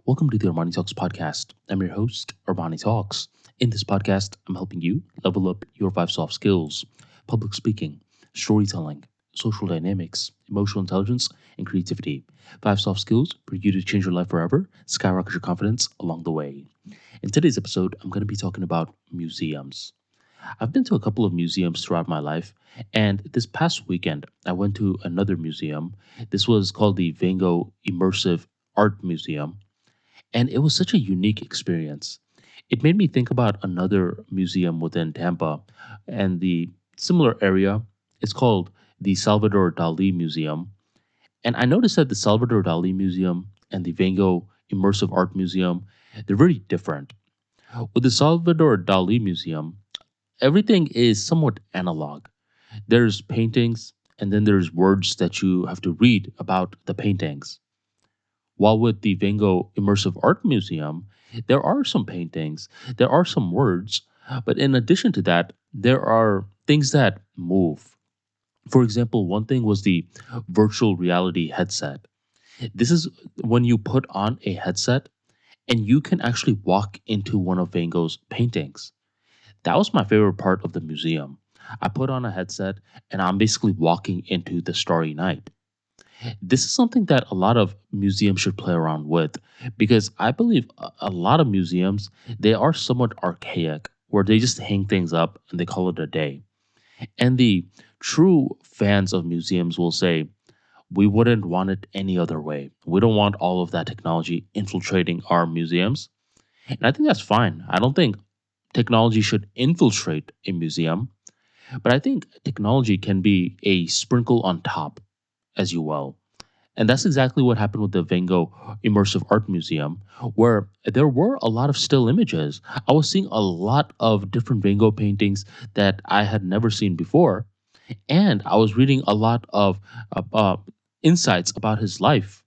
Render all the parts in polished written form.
Welcome to the ArmaniTalks podcast. I'm your host, ArmaniTalks. In this podcast, I'm helping you level up your 5 soft skills: public speaking, storytelling, social dynamics, emotional intelligence, and creativity. 5 soft skills for you to change your life forever, skyrocket your confidence along the way. In today's episode, I'm going to be talking about museums. I've been to a couple of museums throughout my life, and this past weekend, I went to another museum. This was called the Van Gogh Immersive Art Museum, and it was such a unique experience. It made me think about another museum within Tampa and the similar area. It's called the Salvador Dali Museum. And I noticed that the Salvador Dali Museum and the Van Gogh Immersive Art Museum, they're very different. With the Salvador Dali Museum, everything is somewhat analog. There's paintings, and then there's words that you have to read about the paintings. While with the Van Gogh Immersive Art Museum, there are some paintings, there are some words, but in addition to that, there are things that move. For example, one thing was the virtual reality headset. This is when you put on a headset and you can actually walk into one of Van Gogh's paintings. That was my favorite part of the museum. I put on a headset and I'm basically walking into the Starry Night. This is something that a lot of museums should play around with, because I believe a lot of museums, they are somewhat archaic where they just hang things up and they call it a day. And the true fans of museums will say, we wouldn't want it any other way. We don't want all of that technology infiltrating our museums. And I think that's fine. I don't think technology should infiltrate a museum, but I think technology can be a sprinkle on top as you will. And that's exactly what happened with the Van Gogh Immersive Art Museum, where there were a lot of still images. I was seeing a lot of different Van Gogh paintings that I had never seen before. And I was reading a lot of insights about his life.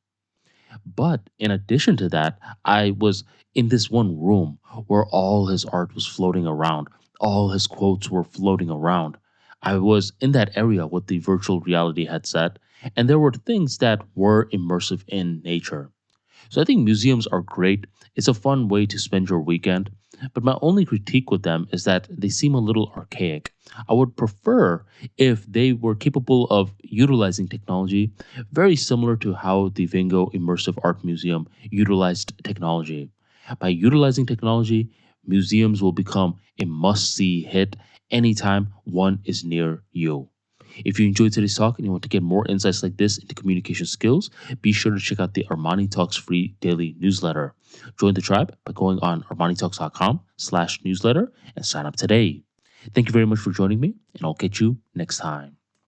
But in addition to that, I was in this one room where all his art was floating around, all his quotes were floating around. I was in that area with the virtual reality headset, and there were things that were immersive in nature. So I think museums are great. It's a fun way to spend your weekend. But my only critique with them is that they seem a little archaic. I would prefer if they were capable of utilizing technology very similar to how the Van Gogh Immersive Art Museum utilized technology. By utilizing technology, museums will become a must-see hit anytime one is near you. If you enjoyed today's talk and you want to get more insights like this into communication skills, be sure to check out the Armani Talks free daily newsletter. Join the tribe by going on ArmaniTalks.com/newsletter and sign up today. Thank you very much for joining me, and I'll catch you next time.